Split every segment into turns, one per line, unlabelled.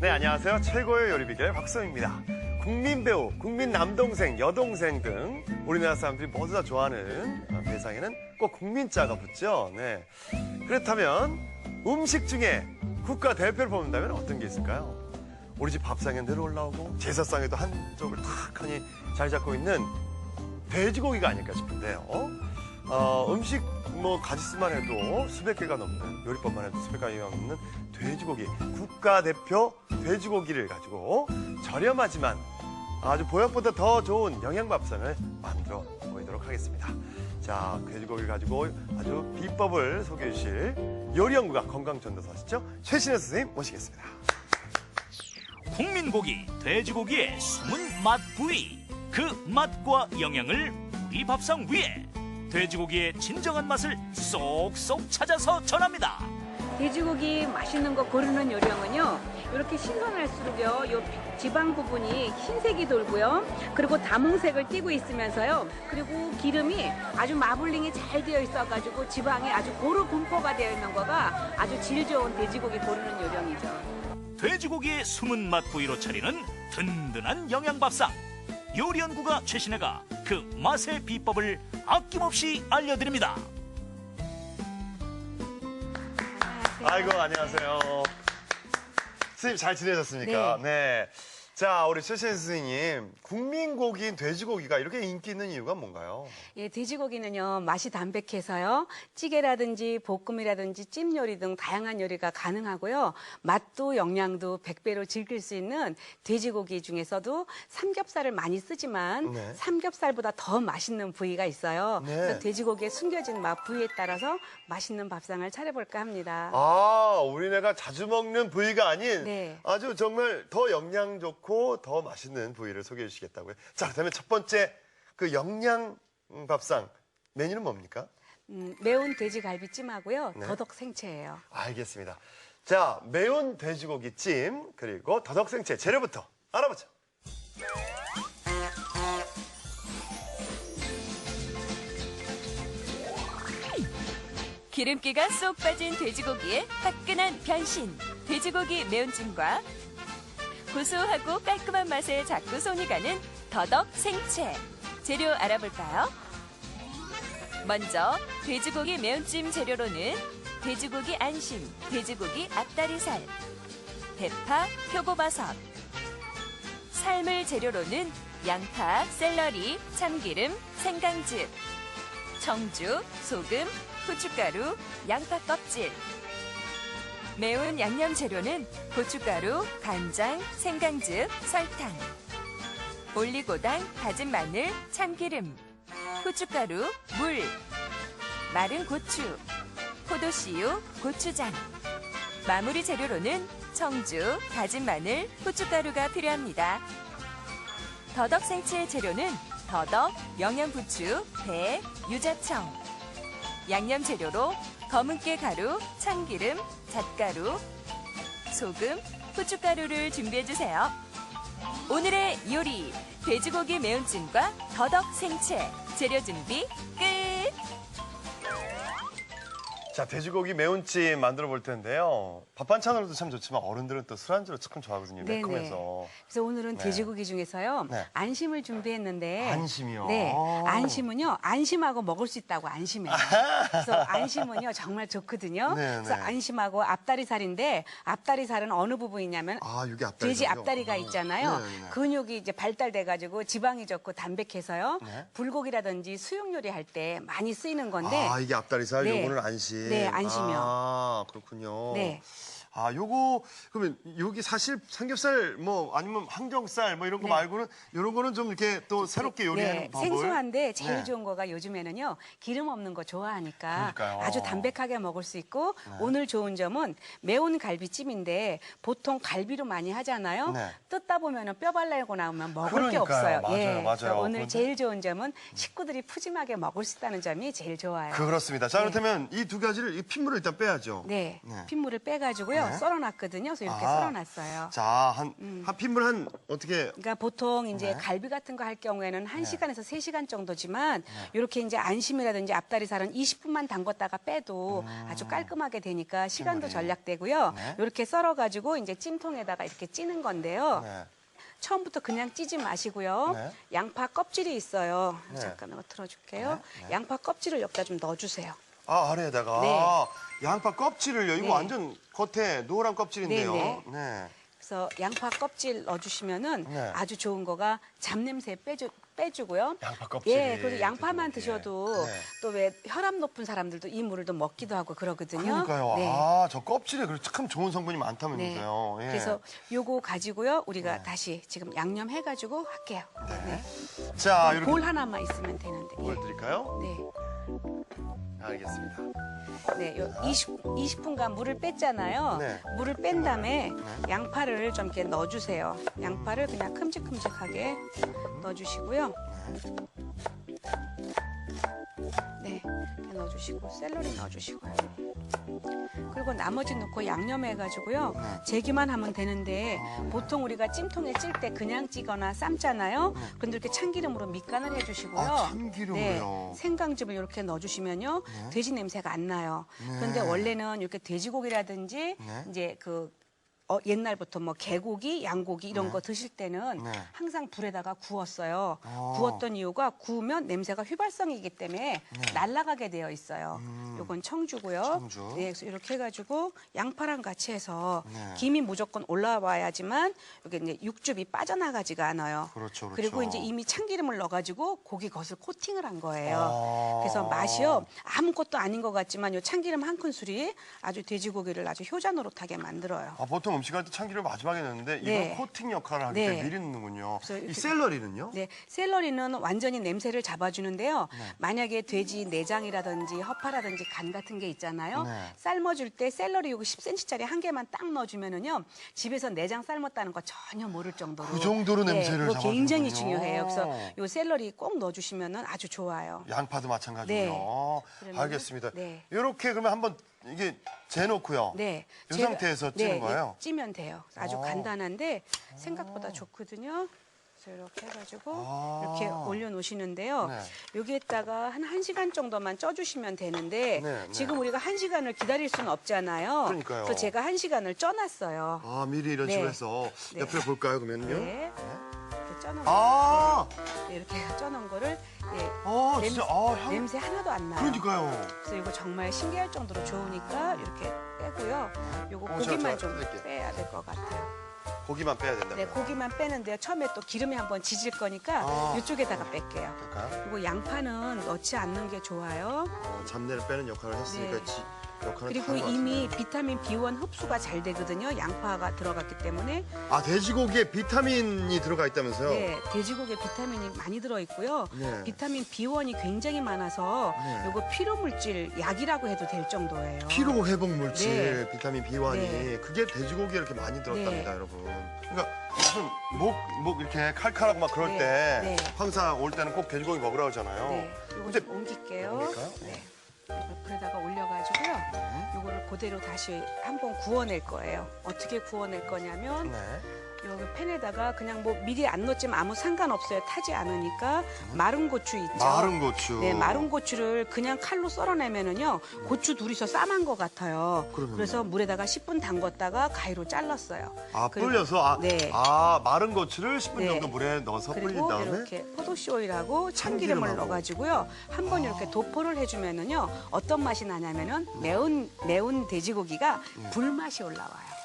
네, 안녕하세요. 최고의 요리 비결 박수영입니다. 국민 배우, 국민 남동생, 여동생 등 우리나라 사람들이 모두 다 좋아하는 대상에는 꼭 국민자가 붙죠. 네. 그렇다면 음식 중에 국가 대표를 뽑는다면 어떤 게 있을까요? 우리 집 밥상에 늘 올라오고 제사상에도 한쪽을 탁 하니 잘 잡고 있는 돼지고기가 아닐까 싶은데요. 음식 가짓수만 해도 수백 개가 넘는, 요리법만 해도 수백 개가 넘는 돼지고기, 국가대표 돼지고기를 가지고 저렴하지만 아주 보약보다 더 좋은 영양밥상을 만들어 보이도록 하겠습니다. 자, 돼지고기를 가지고 아주 비법을 소개해 주실 요리연구가 건강전도사시죠? 최신혜 선생님 모시겠습니다.
국민고기, 돼지고기의 숨은 맛 부위. 그 맛과 영양을 우리 밥상 위에 돼지고기의 진정한 맛을 쏙쏙 찾아서 전합니다.
돼지고기 맛있는 거 고르는 요령은요, 이렇게 신선할수록요, 요 지방 부분이 흰색이 돌고요, 그리고 다몽색을 띠고 있으면서요, 그리고 기름이 아주 마블링이 잘 되어 있어가지고 지방이 아주 고루 분포가 되어 있는 거가 아주 질 좋은 돼지고기 고르는 요령이죠.
돼지고기의 숨은 맛 부위로 차리는 든든한 영양밥상. 요리연구가 최신혜가 그 맛의 비법을 아낌없이 알려드립니다.
아이고, 안녕하세요. 선생님 잘 지내셨습니까? 네. 자, 우리 최신혜 선생님, 국민고기인 돼지고기가 이렇게 인기 있는 이유가 뭔가요?
예, 돼지고기는요, 맛이 담백해서요, 찌개라든지 볶음이라든지 찜 요리 등 다양한 요리가 가능하고요, 맛도 영양도 100배로 즐길 수 있는 돼지고기 중에서도 삼겹살을 많이 쓰지만
네.
삼겹살보다 더 맛있는 부위가 있어요.
네.
그래서 돼지고기의 숨겨진 맛 부위에 따라서 맛있는 밥상을 차려볼까 합니다.
아, 우리네가 자주 먹는 부위가 아닌
네.
아주 정말 더 영양 좋고 더 맛있는 부위를 소개해 주시겠다고요. 자, 그다음에 첫 번째 그 영양 밥상 메뉴는 뭡니까?
매운 돼지갈비찜하고요,
네.
더덕 생채예요.
알겠습니다. 자, 매운 돼지고기찜 그리고 더덕 생채 재료부터 알아보죠.
기름기가 쏙 빠진 돼지고기의 화끈한 변신. 돼지고기 매운찜과 고소하고 깔끔한 맛에 자꾸 손이 가는 더덕 생채. 재료 알아볼까요? 먼저 돼지고기 매운찜 재료로는 돼지고기 안심, 돼지고기 앞다리살, 대파, 표고버섯. 삶을 재료로는 양파, 샐러리, 참기름, 생강즙, 청주, 소금, 후춧가루, 양파 껍질. 매운 양념 재료는 고춧가루, 간장, 생강즙, 설탕, 올리고당, 다진 마늘, 참기름, 후춧가루, 물, 마른 고추, 포도씨유, 고추장. 마무리 재료로는 청주, 다진 마늘, 후춧가루가 필요합니다. 더덕 생채 재료는 더덕, 영양부추, 배, 유자청. 양념 재료로 검은깨 가루, 참기름, 잣가루, 소금, 후춧가루를 준비해주세요. 오늘의 요리, 돼지고기 매운찜과 더덕 생채. 재료 준비 끝!
자, 돼지고기 매운찜 만들어 볼 텐데요. 밥 반찬으로도 참 좋지만 어른들은 또 술안주로 참 좋아하거든요.
네네.
매콤해서.
그래서 오늘은
네.
돼지고기 중에서요,
네.
안심을 준비했는데.
안심이요?
네.
오.
안심은요, 안심하고 먹을 수 있다고 안심해요. 그래서 안심은요, 정말 좋거든요.
네네.
그래서 안심하고 앞다리살인데, 앞다리살은 어느 부분이냐면,
아, 이게 앞다리살이요?
돼지 앞다리가 있잖아요.
네네.
근육이 이제 발달돼가지고 지방이 좋고 담백해서요,
네.
불고기라든지 수육 요리 할 때 많이 쓰이는 건데.
아, 이게 앞다리살,
네.
요거는 안심.
네, 안심이요.
아, 그렇군요.
네.
아, 요거, 그러면 여기 사실 삼겹살 아니면 항정살 이런 거
네.
말고는 이런 거는 좀 이렇게 또 새롭게 요리하는
네,
방법을.
생소한데 제일
네.
좋은 거가 요즘에는요, 기름 없는 거 좋아하니까
그러니까요.
아주 담백하게 먹을 수 있고, 오늘 좋은 점은 매운 갈비찜인데 보통 갈비로 많이 하잖아요.
네.
뜯다 보면 뼈 발라고 나오면 먹을 게
그러니까요.
없어요.
맞아요, 맞아요.
그래서 오늘
그런데-
제일 좋은 점은 식구들이 푸짐하게 먹을 수 있다는 점이 제일 좋아요.
그렇습니다. 자,
네.
그렇다면 이 두 가지를 이 핏물을 일단 빼야죠.
네,
네.
핏물을 빼가지고요. 썰어놨어요. 썰어놨거든요. 그래서 이렇게 썰어놨어요.
자, 한 핏물 어떻게.
그러니까 보통 이제 갈비 같은 거 할 경우에는 1시간에서 3시간 정도지만 이렇게 이제 안심이라든지 앞다리살은 20분만 담궜다가 빼도 아주 깔끔하게 되니까 시간도 절약되고요. 이렇게 썰어가지고 이제 찜통에다가 이렇게 찌는 건데요.
네.
처음부터 그냥 찌지 마시고요.
네.
양파 껍질이 있어요.
네.
잠깐 이거 틀어줄게요. 양파 껍질을 여기다 좀 넣어주세요.
아, 아래에다가.
네.
양파 껍질을요. 이거
네.
완전 겉에 노란 껍질인데요.
네,
네.
그래서 양파 껍질 넣어주시면은
네.
아주 좋은 거가 잡냄새 빼주고요.
양파 껍질이
예, 그리고 양파만
돼지고기에.
드셔도
네.
또 왜 혈압 높은 사람들도 이 물을 또 먹기도 하고 그러거든요.
그러니까요.
네.
아, 저 껍질에 참 좋은 성분이 많다면서요. 예.
그래서 요거 가지고요. 우리가 다시 지금 양념해가지고 할게요. 네.
자, 이렇게
볼 하나만 있으면 되는데. 예.
보여드릴까요?
네.
알겠습니다.
네, 요 20분간 물을 뺐잖아요.
네.
물을 뺀 다음에 양파를 좀 이렇게 넣어주세요. 양파를 그냥 큼직큼직하게 넣어주시고요. 네, 이렇게 넣어주시고 샐러리 넣어주시고요. 그리고 나머지 넣고 양념해가지고요. 재기만 하면 되는데 보통 우리가 찜통에 찔 때 그냥 찌거나 삶잖아요. 그런데 이렇게 참기름으로 밑간을 해주시고요.
아, 참기름으로요?
네, 생강즙을 이렇게 넣어주시면요. 돼지 냄새가 안 나요. 그런데 원래는 이렇게 돼지고기라든지 이제 옛날부터 뭐 개고기, 양고기 이런 거 드실 때는
네.
항상 불에다가 구웠어요. 구웠던 이유가 구우면 냄새가 휘발성이기 때문에 날아가게 되어 있어요. 요건 청주고요.
청주.
네, 그래서 이렇게 해가지고 양파랑 같이 해서
네.
김이 무조건 올라와야지만 이게 이제 육즙이 빠져나가지가 않아요.
그렇죠, 그렇죠.
그리고 이제 이미 참기름을 넣어가지고 고기 겉을 코팅을 한 거예요.
아.
그래서 맛이요 아무것도 아닌 것 같지만 요 참기름 한 큰술이 아주 돼지고기를 아주 효자노릇하게 만들어요.
아, 보통 음식할 때 참기름 마지막에 넣는데 이건
네.
코팅 역할을 하기
네.
때문에 미리 넣는군요.
그래서
이
이렇게-
샐러리는요?
네, 샐러리는 완전히 냄새를 잡아주는데요. 만약에 돼지 내장이라든지 허파라든지 간 같은 게 있잖아요.
네.
삶아줄 때 샐러리 요거 10cm짜리 한 개만 딱 넣어주면은요. 집에서 내장 삶았다는 거 전혀 모를 정도로.
그 정도로 냄새를
그거 굉장히
잡아주는군요.
중요해요. 그래서 요 샐러리 꼭 넣어주시면은 아주 좋아요.
양파도 마찬가지고요.
네. 그러면은-
알겠습니다.
네.
이렇게 그러면 한번 이게 재놓고요.
네.
이 상태에서 찌는 거예요?
찌면 돼요. 아주 간단한데 생각보다 좋거든요. 그래서 이렇게 해가지고 이렇게 올려놓으시는데요.
네.
여기에다가 한 1시간 정도만 쪄주시면 되는데
네, 네.
지금 우리가 1시간을 기다릴 수는 없잖아요.
그러니까요.
그래서 제가 1시간을 쪄놨어요.
아, 미리 이런
네.
식으로 해서
네.
옆에 볼까요, 그러면요?
네. 이렇게 쪄놓은
아,
네, 이렇게 쪄놓은 거를 네,
아, 진짜, 아, 향.
냄새 하나도 안 나요.
그러니까요.
그래서 이거 정말 신기할 정도로 좋으니까 이렇게 빼고요. 요거
제가
고기만 좀
뜯을게요.
빼야 될 것 같아요.
고기만 빼야 된다고요.
네, 고기만 빼는데요. 처음에 또 기름이 한번 지질 거니까
아.
이쪽에다가 뺄게요.
볼까요?
그리고 양파는 넣지 않는 게 좋아요.
잡내를 빼는 역할을 했으니까
네.
역할은
그리고
다른 것
이미
같은데.
비타민 B1 흡수가 잘 되거든요. 양파가 들어갔기 때문에.
아, 돼지고기에 비타민이 들어가 있다면서요?
네, 돼지고기에 비타민이 많이 들어있고요.
네.
비타민 B1이 굉장히 많아서
네.
요거 피로물질 약이라고 해도 될 정도예요.
피로 회복 물질
네.
비타민 B1이
네.
그게 돼지고기에 이렇게 많이 들었답니다,
네.
여러분. 그러니까 무슨 목 이렇게 칼칼하고 막 그럴
네.
때
네.
항상 올 때는 꼭 돼지고기 먹으라고 하잖아요.
네, 요거
근데
좀 옮길게요.
옮길까요?
네. 옆에다가 올려가지고요. 요거를 그대로 다시 한번 구워낼 거예요. 어떻게 구워낼 거냐면
네.
여기 팬에다가 그냥 뭐 미리 안 넣었지만 아무 상관없어요. 타지 않으니까 마른 고추 있죠.
마른 고추.
네, 마른 고추를 그냥 칼로 썰어내면은요 고추 둘이서 싸만 것 같아요.
그러면요?
그래서 물에다가 10분 담궜다가 가위로 잘랐어요.
아,
그리고-
불려서
네.
마른 고추를 10분
네.
정도 물에 넣어서 불린
그리고
다음에
이렇게 포도씨 오일하고 참기름을
참기름하고.
넣어가지고요 한 번 이렇게 도포를 해주면은요 어떤 맛이 나냐면은 매운 돼지고기가 불맛이 올라와요.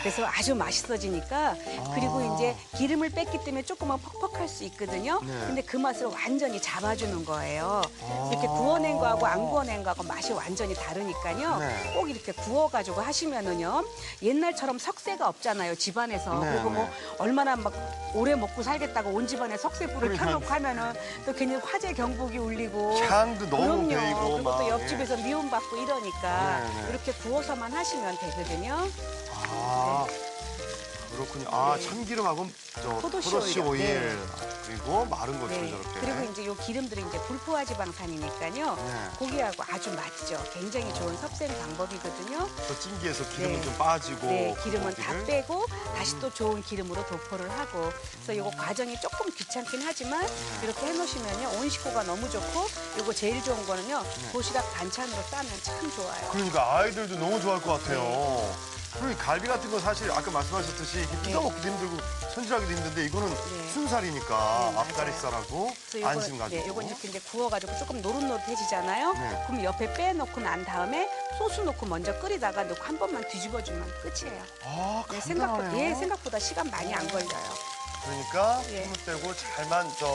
그래서 아주 맛있어지니까 그리고 이제 기름을 뺐기 때문에 조금은 퍽퍽할 수 있거든요.
네.
근데 그 맛을 완전히 잡아주는 거예요. 이렇게 구워낸 거하고 안 구워낸 거하고 맛이 완전히 다르니까요.
네.
꼭 이렇게 구워가지고 하시면은요 옛날처럼 석쇠가 없잖아요 집안에서.
네,
그리고 뭐
네.
얼마나 막 오래 먹고 살겠다고 온 집안에 석쇠불을
그러니까.
켜놓고 하면은 또 괜히 화재 경보기 울리고
향도 너무
그럼요.
배이고
그리고
막,
또
예.
옆집에서 미움받고 이러니까
네, 네.
이렇게 구워서만 하시면 되거든요.
아, 그렇군요. 아,
네.
참기름하고 저
포도씨
포도씨
오일이요.
오일.
네.
그리고 그리고 마른 고추를
네.
저렇게.
그리고 이제 요 기름들이 이제 불포화 지방산이니까요.
네.
고기하고 아주 맞죠. 굉장히 좋은 섭생 방법이거든요.
또 찜기에서 기름은
네.
좀 빠지고.
네, 기름은 다
고기를.
빼고 다시 또 좋은 기름으로 도포를 하고. 그래서 요거 과정이 조금 귀찮긴 하지만 이렇게 해놓으시면요 온 식구가 너무 좋고 요거 제일 좋은 거는요 도시락 반찬으로 싸면 참 좋아요.
그러니까 아이들도 너무 좋아할 것 같아요. 그리고 이 갈비 같은 건 사실 아까 말씀하셨듯이 이렇게 뜯어먹기도 힘들고 손질하기도 힘든데 이거는
네.
순살이니까
네, 맞아요.
앞다리살하고
그래서 요거,
안심 가지고.
네, 요거 이렇게 구워가지고 조금 노릇노릇해지잖아요.
네.
그럼 옆에 빼놓고 난 다음에 소스 넣고 먼저 끓이다가 넣고 한 번만 뒤집어주면 끝이에요.
아,
네,
간단하네요.
생각보다 시간 많이 안 걸려요.
그러니까
예.
힘을 빼고 잘만 저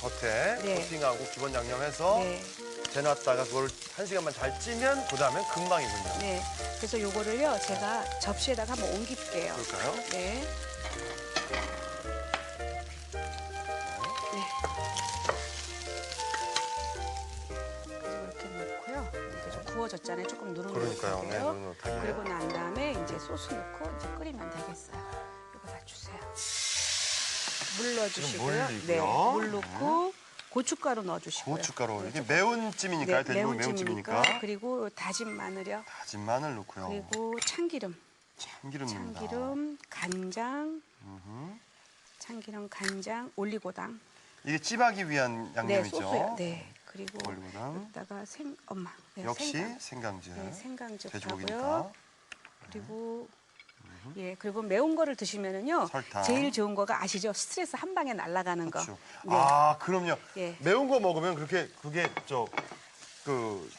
겉에
네.
코팅하고 기본 양념해서
네,
재놨다가 그걸 1시간만 잘 찌면 그다음엔 금방이군요.
네. 그래서 요거를요 제가 접시에다가 한번 옮길게요.
그럴까요?
네. 네. 그리고 이렇게 넣고요. 이렇게 좀 구워졌잖아요. 조금
그러니까요. 네,
누르르하게요.
노릇노릇하게.
그리고 난 다음에 이제 소스 넣고 이제 끓이면 되겠어요. 이거 다 주세요. 물 넣어주시고요.
물
네,
넣고요.
물 넣고 고춧가루 넣어주시고요.
고춧가루.
네,
이게
조금-
매운 찜이니까요. 돼지고기 매운 찜이니까.
그리고 다진 마늘이요.
다진 마늘 넣고요.
그리고 참기름.
참기름 넣습니다.
참기름, 간장, 참기름, 간장, 올리고당.
이게 찌하기 위한
네,
양념이죠.
소스요. 네, 그리고
올리고당.
여기다가 네,
역시
생강.
생강즙.
네, 생강즙
돼지고기니까.
하고요. 그리고 예, 그리고 매운 거를 드시면은요.
설탕.
제일 좋은 거가 아시죠? 스트레스 한 방에 날아가는 거.
그렇죠.
네.
아, 그럼요.
예.
매운 거 먹으면 그게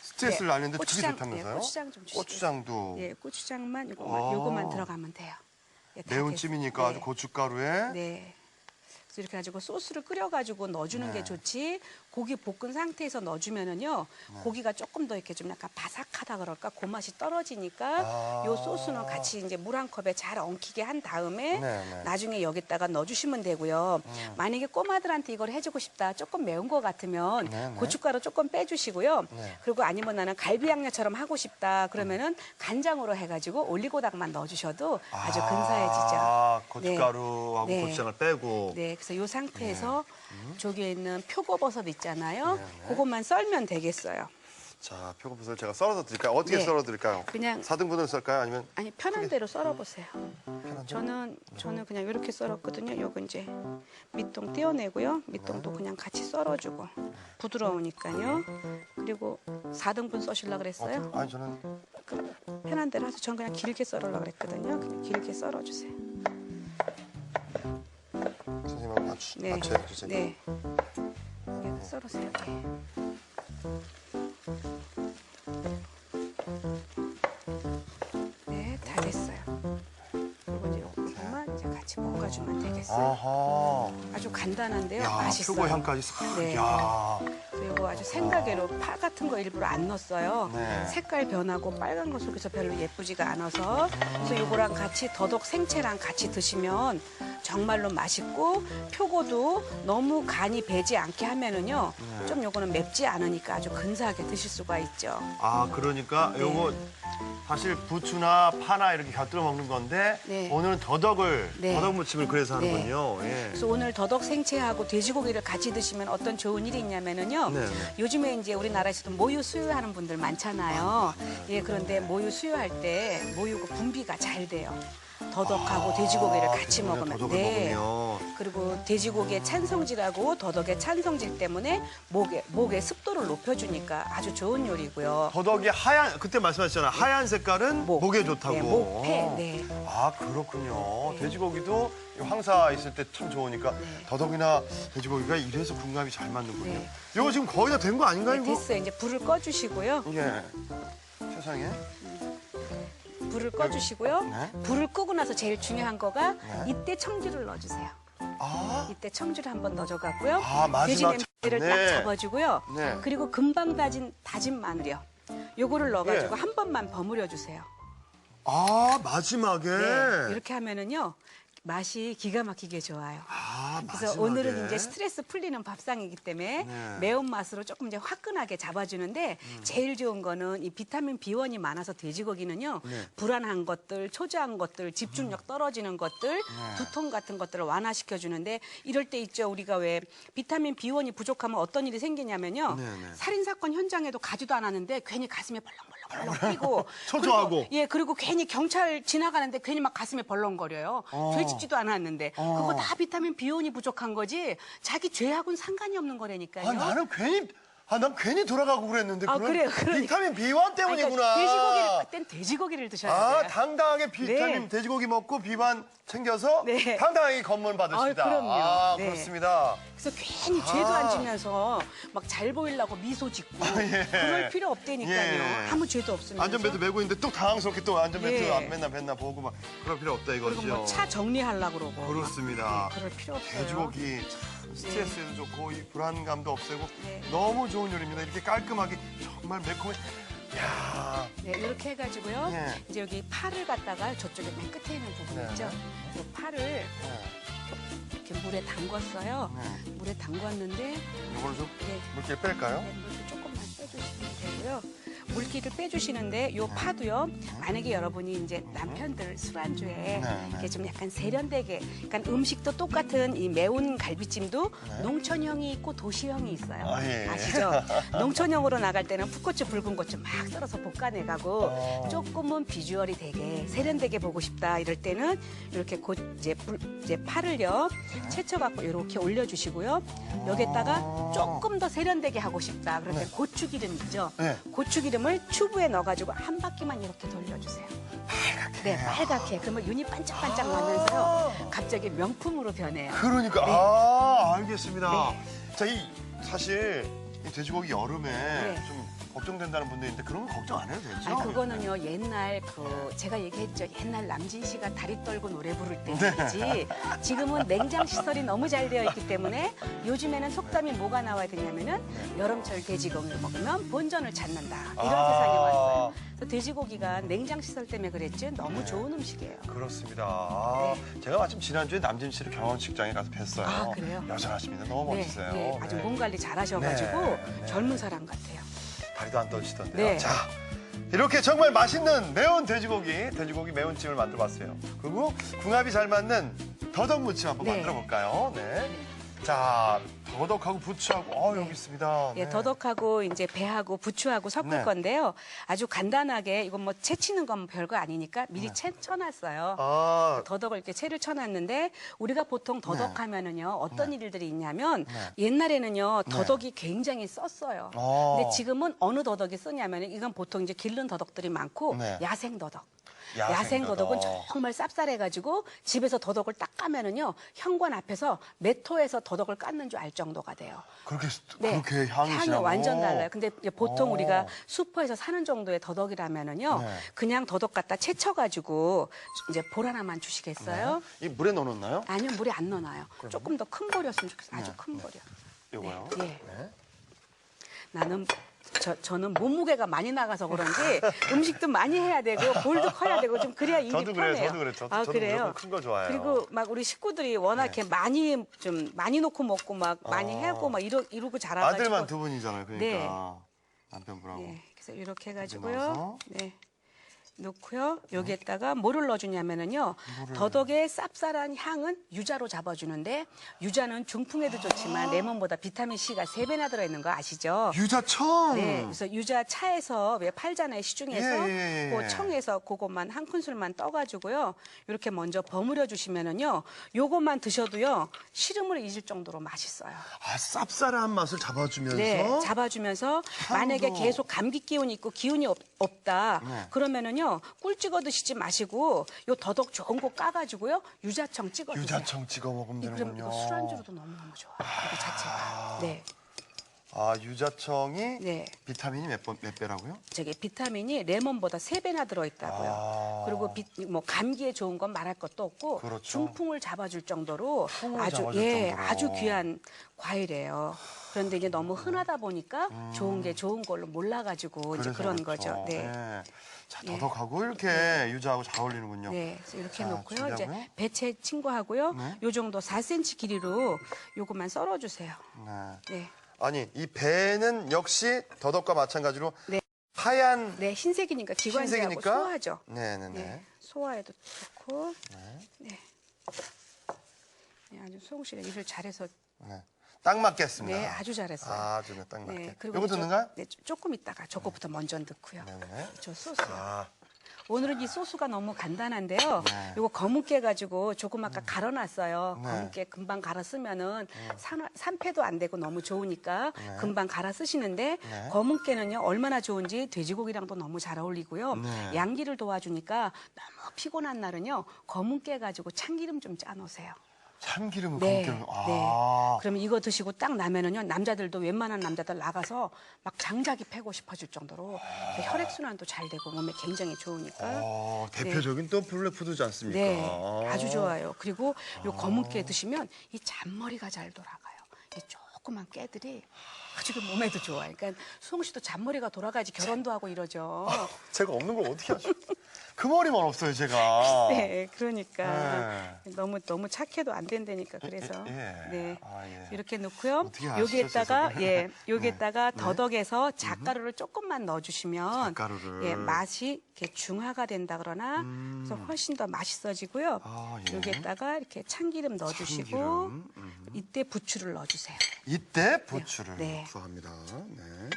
스트레스를
네,
날리는데 그게 좋다면서요?
네, 고추장 좀 주시고요.
고추장도
예, 고추장만
아.
요거만 들어가면 돼요. 예, 다
매운
됐어요.
찜이니까
네.
아주 고춧가루에
네. 그래서 이렇게 가지고 소스를 끓여가지고 넣어주는
네.
게 좋지. 고기 볶은 상태에서 넣어주면은요, 고기가 조금 더 이렇게 좀 약간 바삭하다 그럴까, 그 맛이 떨어지니까
아.
요 소스는 같이 이제 물 한 컵에 잘 엉키게 한 다음에
네, 네.
나중에 여기다가 넣어주시면 되고요. 만약에 꼬마들한테 이걸 해주고 싶다, 조금 매운 거 같으면
네, 네.
고춧가루 조금 빼주시고요.
네.
그리고 아니면 나는 갈비 양념처럼 하고 싶다 그러면은 간장으로 해가지고 올리고당만 넣어주셔도 아주 근사해지죠.
아, 고춧가루하고
네.
고추장을 빼고.
네, 그래서 이 상태에서 저기에 있는 표고버섯 있잖아요.
네, 네.
그것만 썰면 되겠어요.
자, 표고버섯을 제가 썰어서 드릴까요? 어떻게
네.
썰어 드릴까요?
그냥-
4등분으로 썰까요? 아니면
아니 편한 대로 썰어보세요.
편한 대로?
저는 그냥 이렇게 썰었거든요. 요거 이제 밑동 떼어내고요. 밑동도
네.
그냥 같이 썰어주고 부드러우니까요. 그리고 4등분 써실라 그랬어요.
아니, 저는
편한 대로 해서 전 그냥 길게 썰으려고 그랬거든요. 그냥 길게 썰어주세요.
선생님하고 맞춰요, 주세요.
네. 이렇게 썰으세요. 네. 네, 다 됐어요. 그리고 이제 이것만 이제 같이 볶아주면 되겠어요.
아하.
아주 간단한데요.
야,
맛있어요.
표고 향까지 싹.
네.
야.
그리고 아주 생각외로 파 같은 거 일부러 안 넣었어요.
네.
색깔 변하고 빨간 거 속에서 별로 예쁘지가 않아서. 그래서 요거랑 같이 더덕 생채랑 같이 드시면 정말로 맛있고 표고도 너무 간이 배지 않게 하면은요.
네.
좀 요거는 맵지 않으니까 아주 근사하게 드실 수가 있죠.
아, 그러니까 요거 사실 부추나 파나 이렇게 곁들여 먹는 건데
네.
오늘은 더덕을
네.
더덕 무침을 그래서
네.
하는군요. 예.
그래서 오늘 더덕 생채하고 돼지고기를 같이 드시면 어떤 좋은 일이 있냐면은요.
네, 네.
요즘에 이제 우리나라에서도 모유 수유하는 분들 많잖아요. 예, 그런데 모유 수유할 때 모유 분비가 잘 돼요. 더덕하고 돼지고기를 같이
그러면
먹으면.
더덕을 먹으면
그리고 돼지고기의 찬성질하고 더덕의 찬성질 때문에 목의 습도를 높여주니까 아주 좋은 요리고요.
더덕이 하얀 그때 말씀하셨잖아요. 하얀 색깔은 목에 좋다고.
네, 목패. 네.
아, 그렇군요. 돼지고기도 황사 있을 때 참 좋으니까 더덕이나 돼지고기가 이래서 궁합이 잘 맞는군요.
네.
이거 지금 거의 다 된 거 아닌가요,
네,
이거?
됐어요. 이제 불을 꺼주시고요.
예. 세상에.
불을 꺼주시고요.
네.
불을 끄고 나서 제일 중요한 거가
네.
이때 청주를 넣어주세요.
아,
이때 청주를 한번 넣어줘갖고요.
아, 마지막
돼지 냄새를
네.
딱 잡아주고요.
네.
그리고 금방 다진 마늘이요. 요거를 넣어가지고
예.
한 번만 버무려 주세요.
아, 마지막에.
네. 이렇게 하면은요. 맛이 기가 막히게 좋아요.
아,
그래서
마지막에.
오늘은 이제 스트레스 풀리는 밥상이기 때문에
네.
매운맛으로 조금 이제 화끈하게 잡아주는데 제일 좋은 거는 이 비타민 B1이 많아서 돼지고기는요.
네.
불안한 것들, 초조한 것들, 집중력 떨어지는 것들, 두통 같은 것들을 완화시켜주는데 이럴 때 있죠. 우리가 왜 비타민 B1이 부족하면 어떤 일이 생기냐면요.
네, 네.
살인사건 현장에도 가지도 않았는데 괜히 가슴이 벌렁벌렁 뛰고
초조하고.
그리고 괜히 경찰 지나가는데 괜히 막 가슴이 벌렁거려요. 죄 짓지도 않았는데 그거 다 비타민 B1이 부족한 거지 자기 죄하고는 상관이 없는 거라니까요.
난 괜히 돌아가고 그랬는데.
아,
그건
그래요. 그러니까.
비타민 B1 때문이구나.
그땐 돼지고기를 드셔야 돼요.
당당하게 비타민
네.
돼지고기 먹고 비만 챙겨서
네.
당당하게 검문 받으시다.
그럼요. 네.
그렇습니다.
그래서 괜히 죄도 안 지면서 막 잘 보이려고 미소 짓고
예.
그럴 필요 없다니까요.
예.
아무 죄도 없으면서.
안전벨트 메고 있는데 또 당황스럽게 또 안전벨트
네.
맨날 보고 막 그럴 필요 없다 이거죠.
그리고 뭐 차 정리하려고 그러고.
그렇습니다.
막, 그럴 필요 없어요.
돼지고기 스트레스에도 좋고 이 불안감도 없애고
네.
너무 좋은 요리입니다. 이렇게 깔끔하게 정말 매콤해. 야,
네, 이렇게 해가지고요.
예.
이제 여기 파를 갖다가 저쪽에 맨 끝에 있는 부분
네.
있죠. 이 파를
네.
이렇게 물에 담궜어요.
네.
물에 담궜는데
이걸 좀
네.
물기를 뺄까요?
네, 물도 조금만 빼주시면 되고요. 물기를 빼주시는데 요 파도요. 만약에 여러분이 이제 남편들 술안주에
네.
이렇게 좀 약간 세련되게, 그러니까 음식도 똑같은 이 매운 갈비찜도 농촌형이 있고 도시형이 있어요.
아, 예.
아시죠? 농촌형으로 나갈 때는 풋고추, 붉은 고추 막 썰어서 볶아내가고 조금은 비주얼이 되게 세련되게 보고 싶다 이럴 때는 이렇게 이제 파를요 채쳐갖고 이렇게 올려주시고요. 여기다가 조금 더 세련되게 하고 싶다 그럴 때 고추기름 있죠?
네.
고추기름을 튜브에 넣어가지고 한 바퀴만 이렇게 돌려주세요. 빨갛게. 네, 빨갛게. 그러면 윤이 반짝반짝 나면서요. 갑자기 명품으로 변해요.
그러니까 알겠습니다.
네.
자, 사실 이 돼지고기 여름에
네.
좀 걱정된다는 분도 있는데 그런 거 걱정 안 해도 되죠?
아니, 그거는요, 옛날 제가 얘기했죠. 옛날 남진 씨가 다리 떨고 노래 부를 때
네.
얘기지. 지금은 냉장 시설이 너무 잘 되어 있기 때문에 요즘에는 속담이 뭐가 나와야 되냐면은 여름철 돼지고기를 먹으면 본전을 찾는다. 이런 세상에 왔어요. 그래서 돼지고기가 냉장 시설 때문에 그랬지 너무 좋은 음식이에요.
그렇습니다. 제가 마침 지난주에 남진 씨를 경원식장에 가서 뵀어요.
아, 그래요?
여전하십니다. 너무 멋지세요.
네, 아주
네.
몸 관리 잘하셔가지고
네.
젊은 사람 같아요.
다리도 안 떨리시던데요.
네.
자, 이렇게 정말 맛있는 매운 돼지고기 매운찜을 만들어봤어요. 그리고 궁합이 잘 맞는 더덕무침 한번
네.
만들어볼까요? 네. 자, 더덕하고 부추하고 여기 있습니다.
예,
네.
더덕하고 이제 배하고 부추하고 섞을
네.
건데요. 아주 간단하게 이건 뭐 채치는 건 별거 아니니까 미리 채 쳐놨어요.
아,
더덕을 이렇게 채를 쳐놨는데 우리가 보통 더덕하면은요 어떤 일들이 있냐면
네.
옛날에는요 더덕이 굉장히 썼어요. 근데 지금은 어느 더덕이 쓰냐면은 이건 보통 이제 기른 더덕들이 많고
네.
야생 더덕.
야생
야생 더덕은
더덕.
정말 쌉쌀해가지고 집에서 더덕을 딱 까면은요 현관 앞에서 매토에서 더덕을 깎는 줄 알 정도가 돼요.
그렇게 향이
향이
진하고.
완전 달라요. 근데 이제 보통
오.
우리가 슈퍼에서 사는 정도의 더덕이라면은요
네.
그냥 더덕 갖다 채쳐가지고 이제 볼 하나만 주시겠어요?
이 물에 넣어놓나요?
아니요, 물에 안 넣어놔요. 조금 더 큰 볼이었으면 좋겠어요. 아주 큰 볼이요.
요거요?
예.
네.
저는 몸무게가 많이 나가서 그런지 음식도 많이 해야 되고 볼도 커야 되고 좀 그래야 입이
저도 그래요,
편해요.
저도 그래요. 저도
아, 그래요?
무조건 큰거 좋아해요.
그리고 막 우리 식구들이 워낙 이렇게 많이 놓고 먹고 막 많이 하고 막 이러고 자라가지고.
아들만 두 분이잖아요. 그러니까
네.
남편분하고.
네, 그래서 이렇게
넣어서.
해가지고요. 네. 넣고요. 여기에다가 뭐를 넣어주냐면은요. 더덕의 쌉쌀한 향은 유자로 잡아주는데 유자는 중풍에도 좋지만 레몬보다 비타민 C가 3배나 들어있는 거 아시죠?
유자청.
네, 그래서 유자 차에서 왜 팔잖아요 시중에서
예.
그 청에서 그것만 한 큰술만 떠가지고요 이렇게 먼저 버무려 주시면은요 요것만 드셔도요 시름을 잊을 정도로 맛있어요.
아, 쌉쌀한 맛을 잡아주면서.
네, 잡아주면서 만약에 계속 감기 기운이 있고 기운이 없다
네.
그러면은요 꿀 찍어 드시지 마시고 요 더덕 좋은 거 까가지고요 유자청 찍어 드세요.
유자청 찍어 먹으면
그럼
되는군요.
이거 술안주로도 너무너무 좋아요. 이거 자체가. 네.
아, 유자청이
네.
비타민이 몇 배라고요?
저기 비타민이 레몬보다 3배나 들어있다고요.
아.
그리고 뭐 감기에 좋은 건 말할 것도 없고
그렇죠.
중풍을 잡아줄 정도로
풍을
아주
잡아줄
예
정도로.
아주 귀한 과일이에요. 그런데 이제 너무 흔하다 보니까 좋은 게 좋은 걸로 몰라가지고 이제
그래서
그런
그렇죠.
거죠. 네.
네. 자, 더덕하고 이렇게 유자하고 잘 어울리는군요.
네, 그래서 이렇게
자,
놓고요. 이제
준비하고요.
배채 친구하고요.
네.
요 정도 4cm 길이로 요것만 썰어주세요.
네.
네,
아니, 이 배는 역시 더덕과 마찬가지로
네.
하얀
네, 흰색이니까 기관지하고
흰색이니까?
소화죠.
네네네.
네, 소화에도 좋고. 네. 네, 아주 송우 씨가 일을 잘해서
네. 딱 맞겠습니다.
네, 아주 잘했어요.
아주 네, 딱 맞게.
네,
이것도
좀-
넣는가요?
네, 조금 있다가 저거부터 먼저 넣고요.
네네.
저 소스요.
아,
오늘은 이 소스가 너무 간단한데요.
네.
이거 검은깨 가지고 조금 아까 갈아놨어요.
네.
검은깨 금방 갈아 쓰면은 산패도 안 되고 너무 좋으니까
네.
금방 갈아 쓰시는데
네.
검은깨는요 얼마나 좋은지 돼지고기랑도 너무 잘 어울리고요.
네.
양기를 도와주니까 너무 피곤한 날은요 검은깨 가지고 참기름 좀 짜놓으세요.
참기름을
네,
검게. 아.
네. 그러면 이거 드시고 딱 나면은요 남자들도 웬만한 남자들 나가서 막 장작이 패고 싶어질 정도로 혈액 순환도 잘 되고 몸에 굉장히 좋으니까.
대표적인 또 블랙푸드지 않습니까?
네, 아주 좋아요. 그리고 요 검은 깨 드시면 이 잔머리가 잘 돌아가요. 이 조그만 깨들이 아주 그 몸에도 좋아요. 그러니까 수홍 씨도 잔머리가 돌아가야지 결혼도 하고 이러죠.
제가 없는 걸 어떻게 하죠? 그 머리만 없어요, 제가.
네, 그러니까
네.
너무 착해도 안 된다니까 그래서
예.
네
아, 예.
이렇게 넣고요.
어떻게 아시죠,
여기에다가
세상에?
예, 여기에다가 더덕에서 잣가루를 조금만 넣어주시면
잣가루를.
예, 맛이 이렇게 중화가 된다 그러나 그래서 훨씬 더 맛있어지고요.
아, 예.
여기에다가 이렇게 참기름 넣어주시고
참기름.
이때 부추를 넣어주세요.
이때 부추를
네.
넣습니다. 네.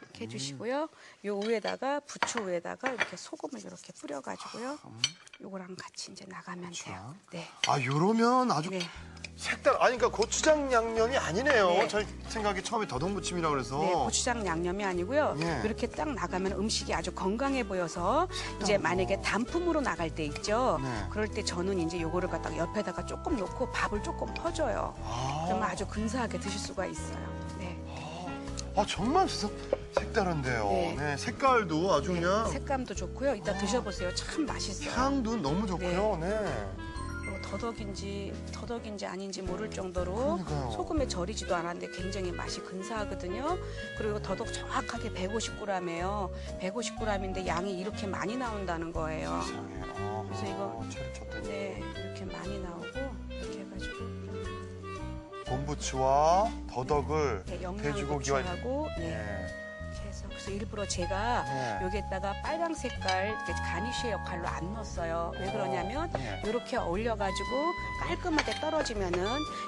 이렇게 해주시고요. 요 위에다가 부추 위에다가 이렇게 소금을 이렇게 뿌려가지고요. 요거랑 같이 이제 나가면 돼요. 네.
아, 요러면 아주
네.
색깔, 아니, 그러니까 고추장 양념이 아니네요.
네.
저 생각에 처음에 더덕무침이라고 그래서.
네, 고추장 양념이 아니고요.
예.
이렇게 딱 나가면 음식이 아주 건강해 보여서 이제 만약에 단품으로 나갈 때 있죠.
네.
그럴 때 저는 이제 요거를 갖다가 옆에다가 조금 놓고 밥을 조금 퍼줘요. 그러면 아주 근사하게 드실 수가 있어요. 네.
아, 정말 색다른데요.
네.
네. 색깔도 아주 그냥
색감도 좋고요. 이따 드셔보세요. 참 맛있어요.
향도 너무 좋고요. 네.
그리고 더덕인지 아닌지 모를 정도로
그러니까요.
소금에 절이지도 않았는데 굉장히 맛이 근사하거든요. 그리고 더덕 정확하게 150g이에요. 150g인데 양이 이렇게 많이 나온다는 거예요.
세상에. 아,
그래서 이거-
채를 쳤더니.
네, 이렇게 많이 나오고 이렇게 해가지고
곰부추와 더덕을
네,
돼지고기와
영양고추하고 네,
네.
이렇게 해서 그래서 일부러 제가
네.
여기에다가 빨강 색깔 이렇게 가니쉬의 역할로 안 넣었어요. 왜 그러냐면
네.
이렇게 올려가지고 깔끔하게 떨어지면은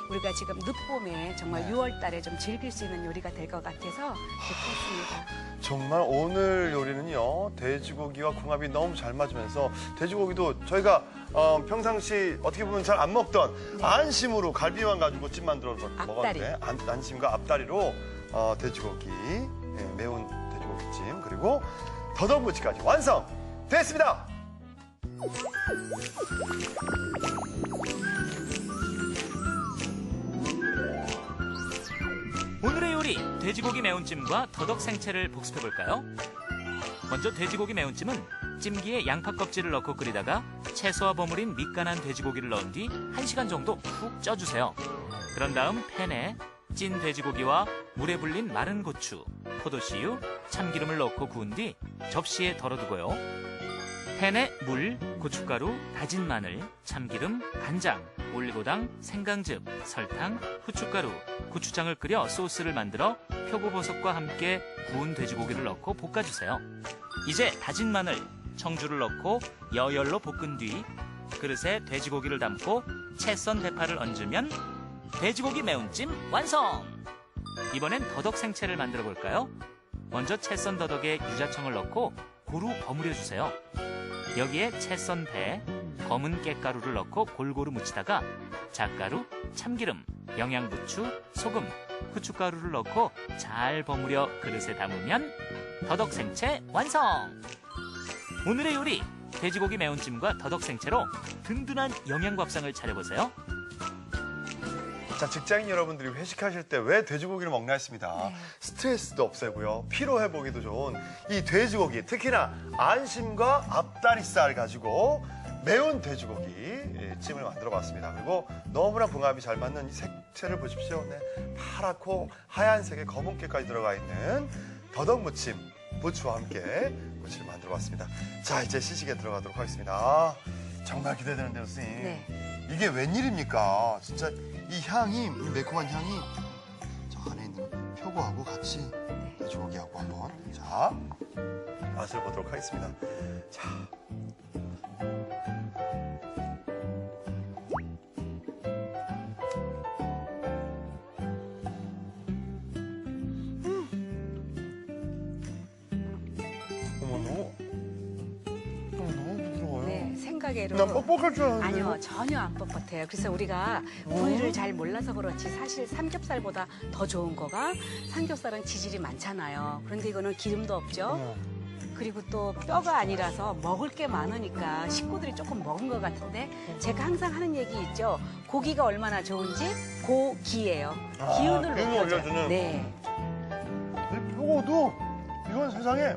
우리가 지금 늦봄에 정말
네.
6월달에 좀 즐길 수 있는 요리가 될 것 같아서 이렇게 했습니다.
정말 오늘 요리는요, 돼지고기와 궁합이 너무 잘 맞으면서 돼지고기도 저희가 평상시 어떻게 보면 잘 안 먹던 안심으로 갈비만 가지고 찜 만들어
앞다리.
먹었는데 안심과 앞다리로 돼지고기, 예, 매운 돼지고기찜 그리고 더덕무침까지 완성됐습니다.
오늘의 요리 돼지고기 매운찜과 더덕 생채를 복습해 볼까요? 먼저 돼지고기 매운찜은 찜기에 양파 껍질을 넣고 끓이다가 채소와 버무린 밑간한 돼지고기를 넣은 뒤 1시간 정도 푹 쪄주세요. 그런 다음 팬에 찐 돼지고기와 물에 불린 마른 고추, 포도씨유, 참기름을 넣고 구운 뒤 접시에 덜어두고요. 팬에 물, 고춧가루, 다진 마늘, 참기름, 간장, 올리고당, 생강즙, 설탕, 후춧가루, 고추장을 끓여 소스를 만들어 표고버섯과 함께 구운 돼지고기를 넣고 볶아주세요. 이제 다진 마늘, 청주를 넣고 여열로 볶은 뒤 그릇에 돼지고기를 담고 채 썬 대파를 얹으면 돼지고기 매운찜 완성! 이번엔 더덕 생채를 만들어 볼까요? 먼저 채 썬 더덕에 유자청을 넣고 고루 버무려주세요. 여기에 채 썬 배, 검은 깻가루를 넣고 골고루 무치다가 잣가루, 참기름, 영양부추, 소금, 후춧가루를 넣고 잘 버무려 그릇에 담으면 더덕 생채 완성! 오늘의 요리, 돼지고기 매운찜과 더덕 생채로 든든한 영양밥상을 차려보세요.
자, 직장인 여러분들이 회식하실 때 왜 돼지고기를 먹나 했습니다. 스트레스도 없애고요. 피로 회복에도 좋은 이 돼지고기, 특히나 안심과 앞다리살 가지고 매운 돼지고기 찜을 만들어 봤습니다. 그리고 너무나 궁합이 잘 맞는 이 색채를 보십시오. 네, 파랗고 하얀색의 검은깨까지 들어가 있는 더덕무침, 부추와 함께 무침을 만들어 봤습니다. 자, 이제 시식에 들어가도록 하겠습니다. 아, 정말 기대되는데요, 선생님.
네.
이게 웬일입니까? 진짜 이 향이, 이 매콤한 향이 저 안에 있는 표고하고 같이 돼지고기하고 한번 자 맛을 보도록 하겠습니다. 자. 어머, 너무 부드러워요.
네, 생각외로.
난 뻑뻑할 줄 알았는데.
아니요, 전혀 안 뻣뻣해요. 그래서 우리가 부위를 잘 몰라서 그렇지 사실 삼겹살보다 더 좋은 거가 삼겹살은 지질이 많잖아요. 그런데 이거는 기름도 없죠.
어머.
그리고 또 뼈가 아니라서 먹을 게 많으니까 식구들이 조금 먹은 것 같은데 제가 항상 하는 얘기 있죠. 고기가 얼마나 좋은지 고기예요.
아,
기운을
기운을
높여줘요.
올려주는.
네.
이 표고도 이건 세상에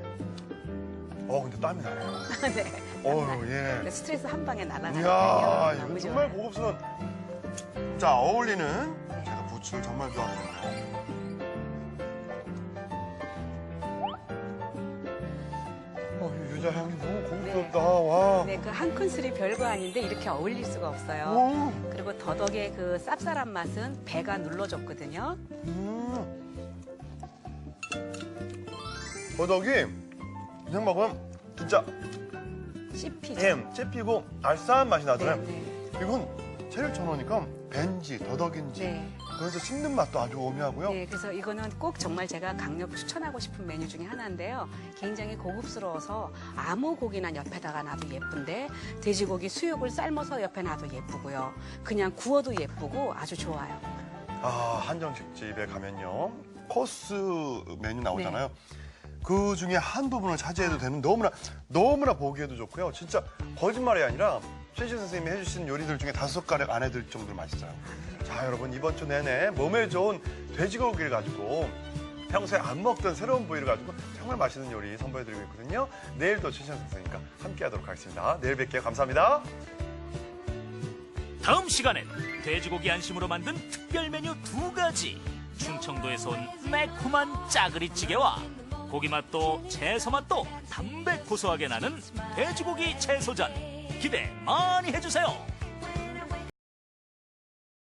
근데 땀이 나네요.
네.
예.
스트레스 한 방에 날아가니까요.
이야, 이거
너무
정말
좋아요.
고급스러운. 자, 어울리는 제가 부추를 정말 좋아하거든요. 이 유자 향이 너무 고급스럽다. 와.
네, 그 한 큰술이 별거 아닌데 이렇게 어울릴 수가 없어요.
오.
그리고 더덕의 그 쌉쌀한 맛은 배가 눌러줬거든요.
더덕이 그냥 먹으면 진짜
씹히죠.
씹히고 알싸한 맛이 나잖아요.
네, 네.
이건 채를 쳐놓으니까 벤지, 더덕인지
네.
그래서 씹는 맛도 아주 오묘하고요.
네, 그래서 이거는 꼭 정말 제가 강력 추천하고 싶은 메뉴 중에 하나인데요. 굉장히 고급스러워서 아무 고기나 옆에다가 놔도 예쁜데 돼지고기 수육을 삶아서 옆에 놔도 예쁘고요. 그냥 구워도 예쁘고 아주 좋아요.
아, 한정식집에 가면요. 코스 메뉴 나오잖아요. 그 중에 한 부분을 차지해도 되는 너무나 보기에도 좋고요. 진짜 거짓말이 아니라 최신 선생님이 해주신 요리들 중에 5가락 안에 들 정도로 맛있어요. 자, 여러분 이번 주 내내 몸에 좋은 돼지고기를 가지고 평소에 안 먹던 새로운 부위를 가지고 정말 맛있는 요리 선보여드리고 있거든요. 내일도 최신 선생님과 함께하도록 하겠습니다. 내일 뵐게요. 감사합니다.
다음 시간엔 돼지고기 안심으로 만든 특별 메뉴 2가지. 충청도에서 온 매콤한 짜그리찌개와 고기 맛도 채소 맛도 담백 고소하게 나는 돼지고기 채소전. 기대 많이 해주세요.